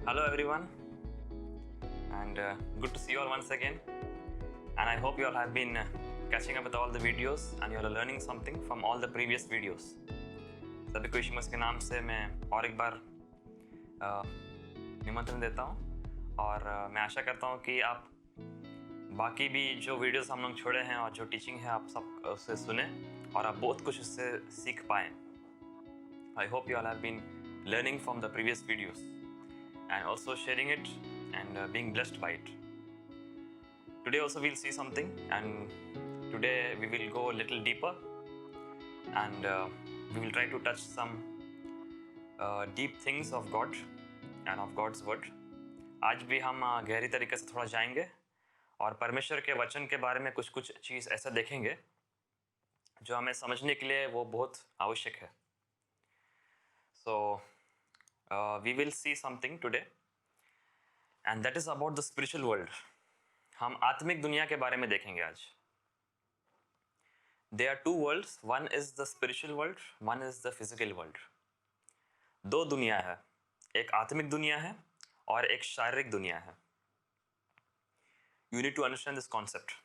Hello everyone, and good to see you all once again. And I hope you all have been catching up with all the videos and you all are learning something from all the previous videos. सभी को यीशु मसीह के नाम से मैं और एक बार निमंत्रण देता हूँ और मैं आशा करता हूँ कि आप बाकी भी जो वीडियोस हम लोग छोड़े हैं और जो टीचिंग है आप सब उससे सुने और आप बहुत कुछ उससे सीख पाएँ. I hope you all have been learning from the previous videos and also sharing it and being blessed by it. Today also we'll see something, and today we will go a little deeper and we will try to touch some deep things of God and of God's word. आज भी हम गहरी तरीके से थोड़ा जाएंगे और परमेश्वर के वचन के बारे में कुछ चीज़ ऐसा देखेंगे जो हमें समझने के लिए वो बहुत आवश्यक है. So we will see something today, and that is about the spiritual world. हम आत्मिक दुनिया के बारे में देखेंगे आज. There are two worlds. One is the spiritual world, one is the physical world. दो दुनिया है, एक आत्मिक दुनिया है और एक शारीरिक दुनिया है. You need to understand this concept.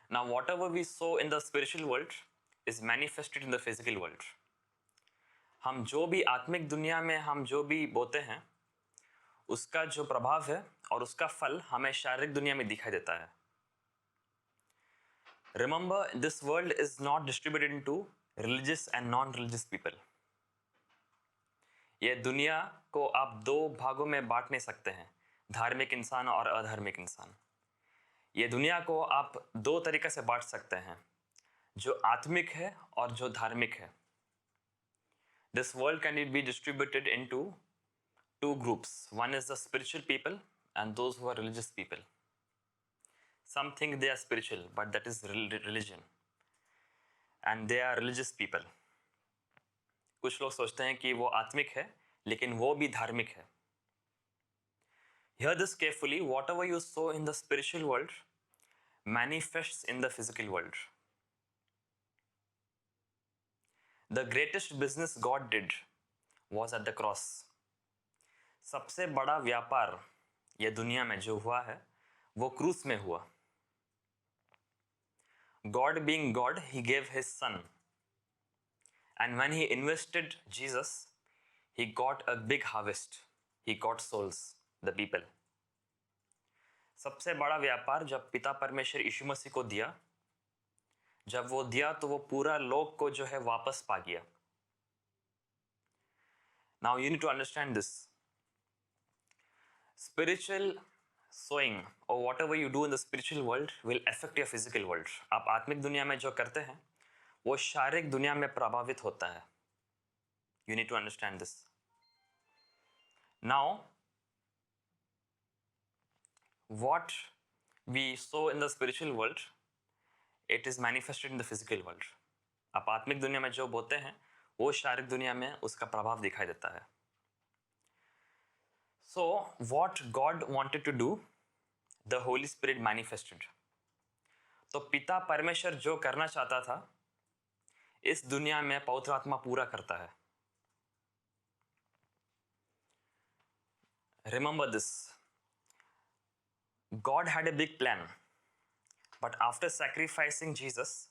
Now, whatever we sow in the spiritual world is manifested in the physical world. हम जो भी आत्मिक दुनिया में हम जो भी बोते हैं उसका जो प्रभाव है और उसका फल हमें शारीरिक दुनिया में दिखाई देता है. Remember, this world is not distributed into religious and non-religious people. ये दुनिया को आप दो भागों में बांट नहीं सकते हैं, धार्मिक इंसान और अधार्मिक इंसान. ये दुनिया को आप दो तरीके से बांट सकते हैं, जो आत्मिक है और जो धार्मिक है. This world can be distributed into two groups. One is the spiritual people and those who are religious people. Some think they are spiritual, but that is religion. And they are religious people. कुछ लोग सोचते हैं कि वो आत्मिक है, लेकिन वो भी धार्मिक है. Hear this carefully. Whatever you sow in the spiritual world manifests in the physical world. The greatest business God did was at the cross. सबसे बड़ा व्यापार ये दुनिया में जो हुआ है वो क्रूस में हुआ. God being God, he gave his son. And when he invested Jesus, he got a big harvest. He got souls, the people. सबसे बड़ा व्यापार जब पिता परमेश्वर यीशु मसीह को दिया, जब वो दिया तो वो पूरा लोक को जो है वापस पा गया. Now you need to understand this. Spiritual sowing or whatever you do in the spiritual world will affect your physical world. आप आत्मिक दुनिया में जो करते हैं वो शारीरिक दुनिया में प्रभावित होता है. You need to understand this. Now, what we sow in the spiritual world, it is manifested in the physical world. आप आत्मिक दुनिया में जो बोते हैं वो शारीरिक दुनिया में उसका प्रभाव दिखाई देता है. So, what God wanted to do, the Holy Spirit manifested. तो पिता परमेश्वर जो करना चाहता था इस दुनिया में पवित्र आत्मा पूरा करता है. Remember this. God had a big plan, but after sacrificing Jesus,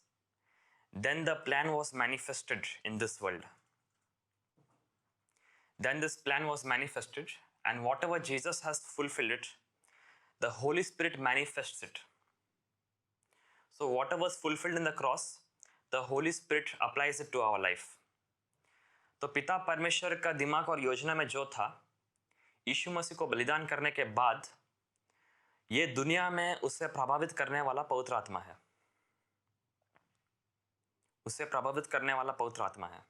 then the plan was manifested in this world. Then this plan was manifested, and whatever Jesus has fulfilled it, the Holy Spirit manifests it. So whatever was fulfilled in the cross, the Holy Spirit applies it to our life. तो पिता परमेश्वर का दिमाग और योजना में जो था, यीशु मसीह को बलिदान करने के बाद ये दुनिया में उसे प्रभावित करने वाला पवित्र आत्मा है. उसे प्रभावित करने वाला पवित्र आत्मा है.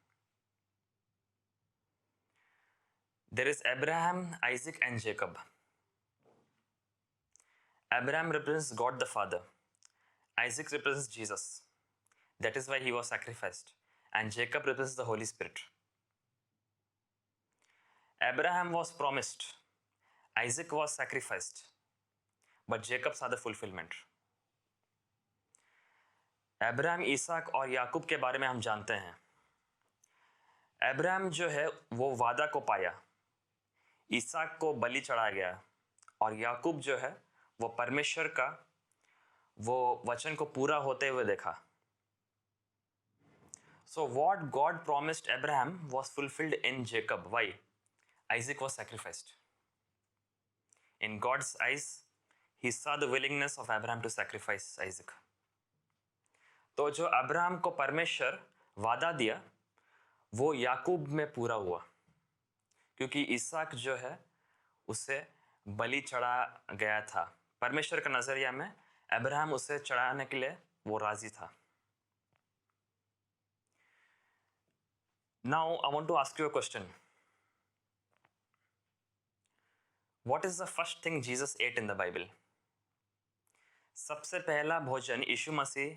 There is Abraham, Isaac and Jacob. Abraham represents God the Father. Isaac represents Jesus. That is why he was sacrificed. And Jacob represents the Holy Spirit. Abraham was promised. Isaac was sacrificed. But Jacob saw the fulfillment. Abraham, Isak और याकूब के बारे में हम जानते हैं. Abraham जो है वो वादा को पाया. ईसाक को बलि चढ़ाया गया और याकूब जो है वो परमेश्वर का वो वचन को पूरा होते हुए देखा. So what God promised Abraham was fulfilled in Jacob. Why? Isaac was sacrificed. In God's eyes, he saw the willingness of Abraham to sacrifice Isaac. तो जो अब्राहम को परमेश्वर वादा दिया वो याकूब में पूरा हुआ, क्योंकि इसहाक जो है उसे बलि चढ़ा गया था. परमेश्वर का नजरिया में अब्राहम उसे चढ़ाने के लिए वो राजी था. Now I want to ask you a question. What is the first thing Jesus ate in the Bible? सबसे पहला भोजन यीशु मसीह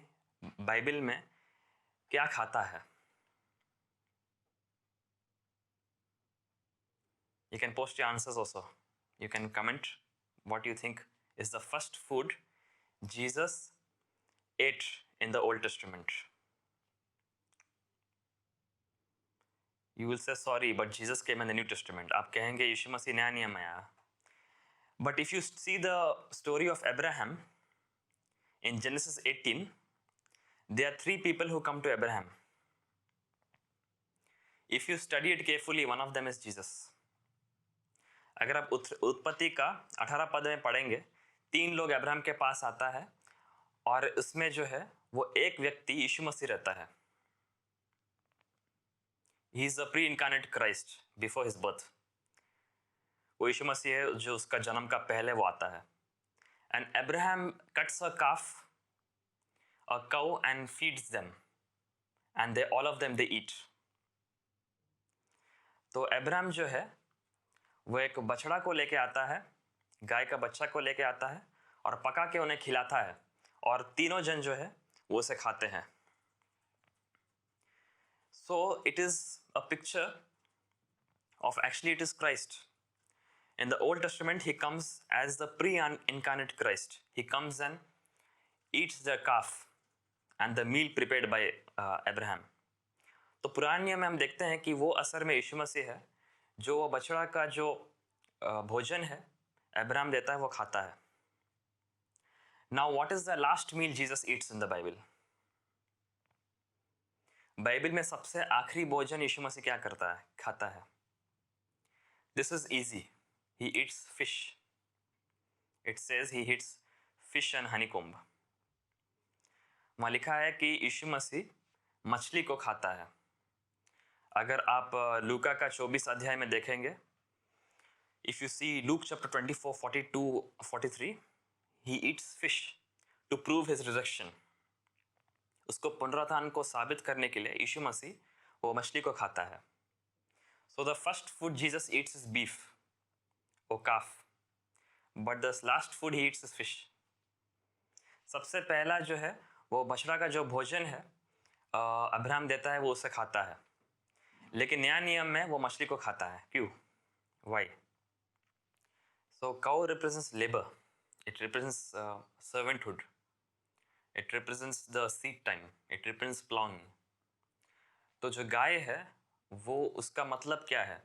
बाइबल में क्या खाता है? You can post your answers also. You can comment what you think is the first food Jesus ate in the Old Testament. You will say sorry, but Jesus came in the New Testament. आप कहेंगे यीशु मसीह नया नियम में आया. But if you see the story of Abraham in Genesis 18, there are 3 people who come to Abraham. If you study it carefully, one of them is Jesus. अगर आप उत्पत्ति का 18 पद में पढ़ेंगे, 3 लोग अब्राहम के पास आता है और इसमें जो है वो एक व्यक्ति यीशु मसीह रहता है. He is the pre-incarnate Christ before his birth. वो यीशु मसीह है जो उसका जन्म का पहले वो आता है. And Abraham cuts a calf, a cow, and feeds them. And they all of them they eat. तो अब्राहम जो है वो एक बछड़ा को लेके आता है, गाय का बच्चा को लेके आता है और पका के उन्हें खिलाता है और तीनों जन जो है वो उसे खाते हैं. So it is a picture of actually it is Christ. In the Old Testament he comes as the pre-incarnate Christ. He comes and eats the calf and the meal prepared by Abraham. तो पुराने नियम में हम देखते हैं कि वो असर में यीशु मसीह है जो वो बछड़ा का जो भोजन है अब्राहम देता है वो खाता है. Now what is the last meal Jesus eats in the Bible? Bible में सबसे आखिरी भोजन यीशु मसीह क्या करता है, खाता है? This is easy. He eats fish. It says he eats fish and honeycomb. वहाँ लिखा है कि यीशु मसीह मछली को खाता है. अगर आप लूका का 24 अध्याय में देखेंगे, if you see Luke chapter 24, 42, 43, he eats fish to prove his resurrection. उसको पुनरुत्थान को साबित करने के लिए यीशु मसीह वो मछली को खाता है. So the first food Jesus eats is beef or calf, but the last food he eats is fish. सबसे पहला जो है वो बछड़ा का जो भोजन है अब्राहम देता है वो उसे खाता है, लेकिन नया नियम में वो मछली को खाता है. क्यों? Why? So cow represents labor. It represents servanthood. It represents the seed time. It represents plowing. तो जो गाय है वो उसका मतलब क्या है?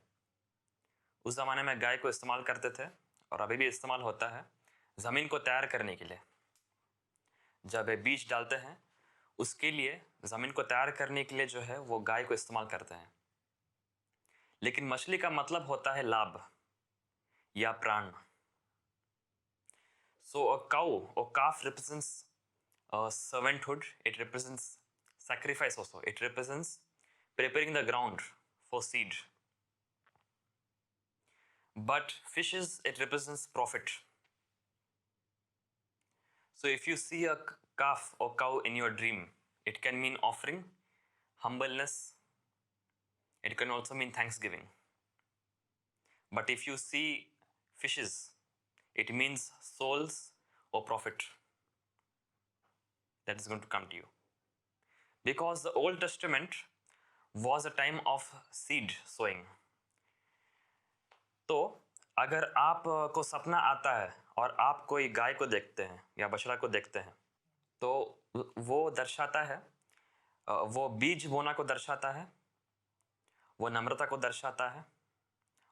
उस ज़माने में गाय को इस्तेमाल करते थे और अभी भी इस्तेमाल होता है ज़मीन को तैयार करने के लिए. जब बीज डालते हैं उसके लिए ज़मीन को तैयार करने के लिए जो है वो गाय को इस्तेमाल करते हैं. लेकिन मछली का मतलब होता है लाभ या प्राण. So a cow or calf represents servanthood. It represents sacrifice also. It represents preparing the ground for seed. But fishes, it represents profit. So if you see a calf or cow in your dream, it can mean offering, humbleness. It can also mean thanksgiving. But if you see fishes, it means souls or profit that is going to come to you. Because the Old Testament was a time of seed sowing. तो अगर आपको सपना आता है और आप कोई गाय को देखते हैं या बछड़ा को देखते हैं तो वो दर्शाता है, वो बीज बोना को दर्शाता है, वो नम्रता को दर्शाता है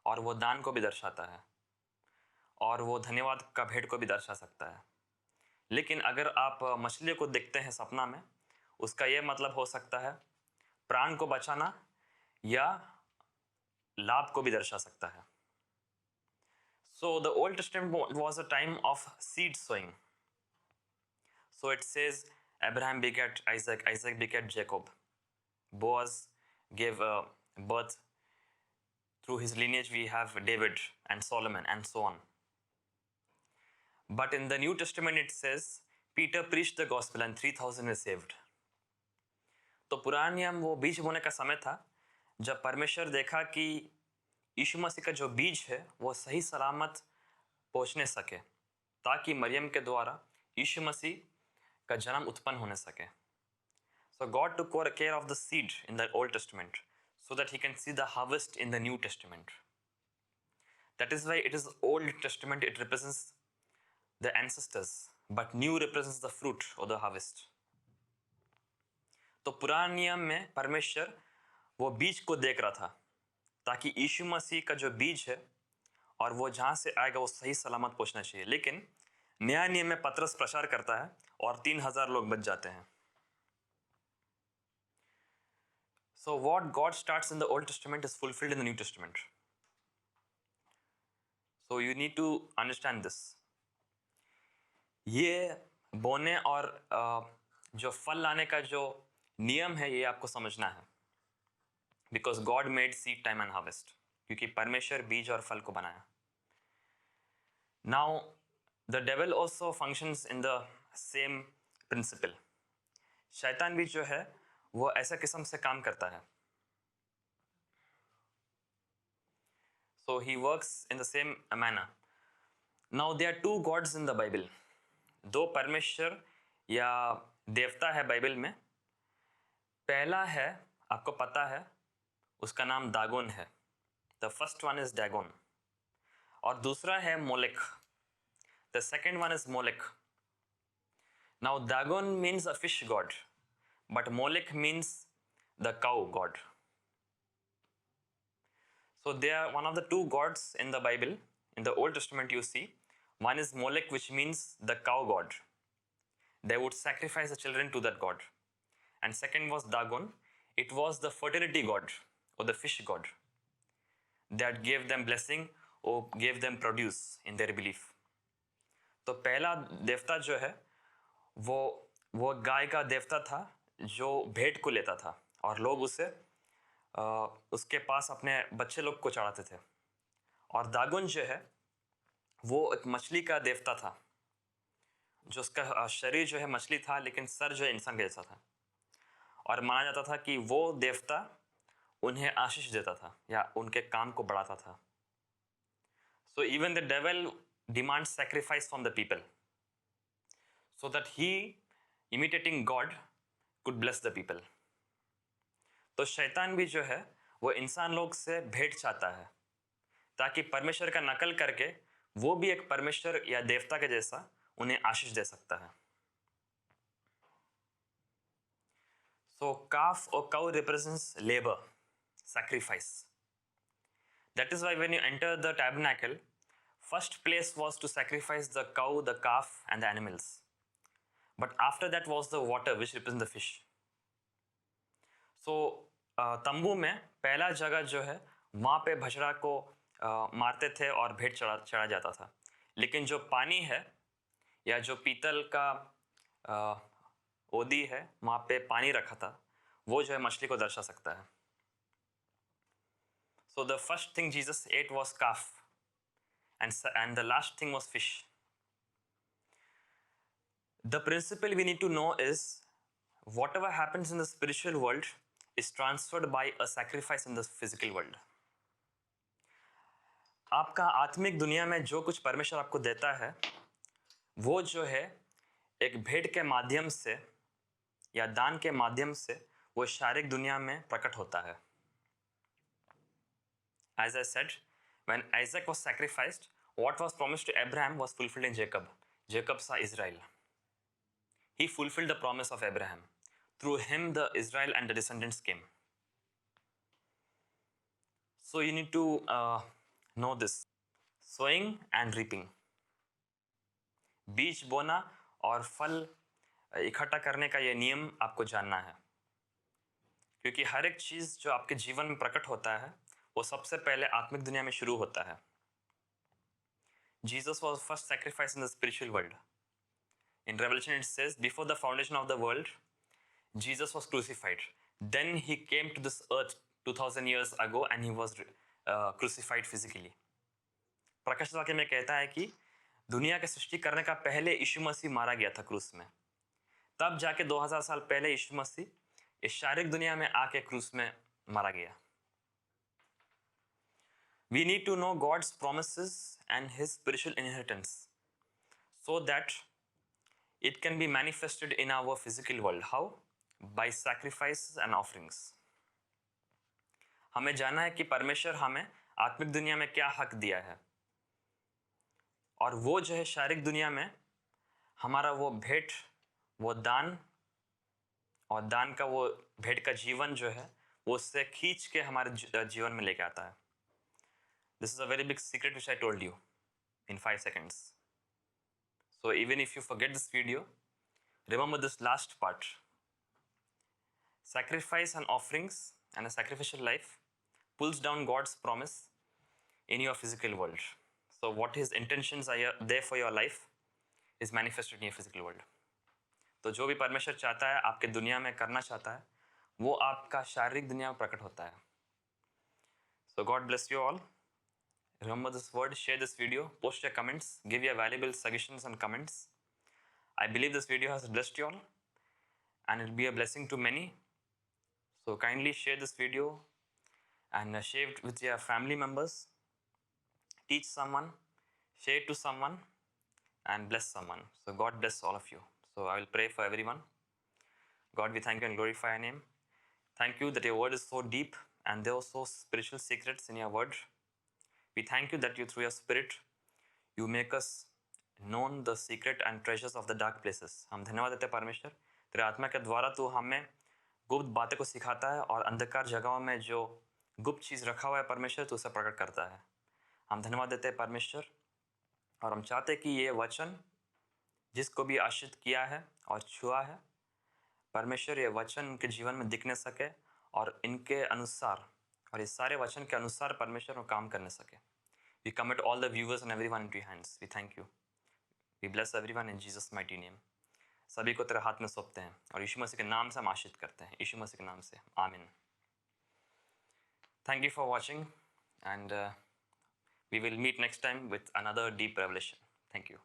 और वो दान को भी दर्शाता है, और वो धन्यवाद का भेंट को भी दर्शा सकता है। लेकिन अगर आप मछली को देखते हैं सपना में, उसका ये मतलब हो सकता है प्राण को बचाना या लाभ को भी दर्शा सकता है। So the Old Testament was a time of seed sowing. So it says Abraham begat Isaac, Isaac begat Jacob. Boaz gave birth. Through his lineage we have David and Solomon and so on. But in the New Testament it says Peter preached the gospel and 3,000 were saved. तो पुराना नियम वो बीज बोने का समय था जब परमेश्वर देखा कि यीशु मसीह का जो बीज है वो सही सलामत पहुंचने सके, ताकि मरियम के द्वारा यीशु मसीह का जन्म उत्पन्न होने सके। So God took care of the seed in the Old Testament so that he can see the harvest in the New Testament. That is why it is Old Testament, it represents the ancestors, but New represents the fruit or the harvest. तो पुराने नियम में परमेश्वर वो बीज को देख रहा था ताकि यीशु मसीह का जो बीज है और वो जहाँ से आएगा वो सही सलामत पहुँचना चाहिए। लेकिन नया नियम में पतरस प्रचार करता है और 3,000 लोग बच जाते हैं। So what God starts in the Old Testament is fulfilled in the New Testament. So you need to understand this. ये बोने और जो फल लाने का जो नियम है ये आपको समझना है। Because God made seed time and harvest. क्योंकि परमेश्वर बीज और फल को बनाया। Now the devil also functions in the same principle. शैतान भी जो है वो ऐसा किस्म से काम करता है। So he works in the same manner. Now there are two gods in the Bible. दो परमेश्वर या देवता है बाइबल में। पहला है, आपको पता है, उसका नाम दागोन है। The first one is Dagon. और दूसरा है Molech. The second one is Molech. Now Dagon means a fish god, but Molech means the cow god. So they are one of the two gods in the Bible. In the Old Testament you see, one is Molech, which means the cow god. They would sacrifice the children to that god. And second was Dagon. It was the fertility god or the fish god that gave them blessing or gave them produce in their belief. तो पहला देवता जो है वो गाय का देवता था जो भेंट को लेता था और लोग उसे उसके पास अपने बच्चे लोग को चढ़ाते थे। और दागोन जो है वो एक मछली का देवता था जो उसका शरीर जो है मछली था लेकिन सर जो है इंसान जैसा था, और माना जाता था कि वो देवता उन्हें आशीष देता था या उनके काम को बढ़ाता था। So even the devil demands sacrifice from the people so that he, imitating God, could bless the people. तो शैतान भी जो है वो इंसान लोग से भेंट चाहता है ताकि परमेश्वर का नकल करके वो भी एक परमेश्वर या देवता के जैसा उन्हें आशीष दे सकता है। So calf or cow represents labor, sacrifice. That is why when you enter the tabernacle, first place was to sacrifice the cow, the calf and the animals. But after that was the water which represents the fish. So तंबू में पहला जगह जो है वहाँ पे बछड़ा को मारते थे और भेंट चढ़ा जाता था, लेकिन जो पानी है या जो पीतल का ओदी है वहाँ पे पानी रखा था वो जो है मछली को दर्शा सकता है। So the first thing Jesus ate was calf and the last thing was fish. The principle we need to know is whatever happens in the spiritual world is transferred by a sacrifice in the physical world. आपका आत्मिक दुनिया में जो कुछ परमेश्वर आपको देता है वो जो है एक भेंट के माध्यम से या दान के माध्यम से वो शारीरिक दुनिया में प्रकट होता है। As I said, when Isaac was sacrificed, what was promised to Abraham was fulfilled in Jacob. Jacob saw Israel. He fulfilled the promise of Abraham. Through him, the Israel and the descendants came. So you need to know this, sowing and reaping, बीज बोना और फल इकट्ठा करने का ये नियम आपको जानना है, क्योंकि हर एक चीज जो आपके जीवन में प्रकट होता है वो सबसे पहले आत्मिक दुनिया में शुरू होता है। Jesus was first sacrifice in the spiritual world. In revelation it says, before the foundation of the world Jesus was crucified. Then he came to this earth 2000 years ago and he was crucified physically. प्रकाशित वाक्य में कहता है कि दुनिया की सृष्टि करने का पहले यीशु मसीह मारा गया था क्रूस में, तब जाके 2000 साल पहले यीशु मसीह इस शारीरिक दुनिया में आके क्रूस में मारा गया। We need to know God's promises and his spiritual inheritance so that it can be manifested in our physical world. How? By sacrifices and offerings. हमें जानना है कि परमेश्वर हमें आत्मिक दुनिया में क्या हक दिया है, और वो जो है शारीरिक दुनिया में हमारा वो भेंट, वो दान, और दान का वो भेंट का जीवन जो है वो उससे खींच के हमारे जीवन में लेके आता है। This is a very big secret which I told you in 5 seconds. So even if you forget this video, remember this last part. Sacrifice and offerings and a sacrificial life pulls down God's promise in your physical world. So what his intentions are there for your life is manifested in your physical world. तो जो भी परमेश्वर चाहता है आपके दुनिया में करना चाहता है वो आपका शारीरिक दुनिया में प्रकट होता है। So God bless you all. Remember this word, share this video, post your comments, give your valuable suggestions and comments. I believe this video has blessed you all and it will be a blessing to many. So kindly share this video and share it with your family members. Teach someone, share it to someone, and bless someone. So God bless all of you. So I will pray for everyone. God, we thank you and glorify your name. Thank you that your word is so deep and there are so spiritual secrets in your word. We thank you that you, through your spirit, you make us known the secret and treasures of the dark places. हम धन्यवाद देते हैं परमेश्वर, तेरे आत्मा के द्वारा तू हमें गुप्त बातें को सिखाता है और अंधकार जगहों में जो गुप्त चीज़ रखा हुआ है परमेश्वर तू उसे प्रकट करता है। हम धन्यवाद देते हैं परमेश्वर, और हम चाहते हैं कि ये वचन जिसको भी आश्रित किया है और छुआ है परमेश्वर, ये वचन उनके जीवन में दिखने सके और इनके अनुसार और इस सारे वचन के अनुसार परमेश्वर वो काम करने सके। We commit all the viewers and everyone into your hands. We thank you. We bless everyone in Jesus' mighty name. सभी को तेरे हाथ में सौंपते हैं और यीशु मसीह के नाम से हम आशीष करते हैं, यीशु मसीह के नाम से, आमीन। Thank you for watching and we will meet next time with another deep revelation. Thank you.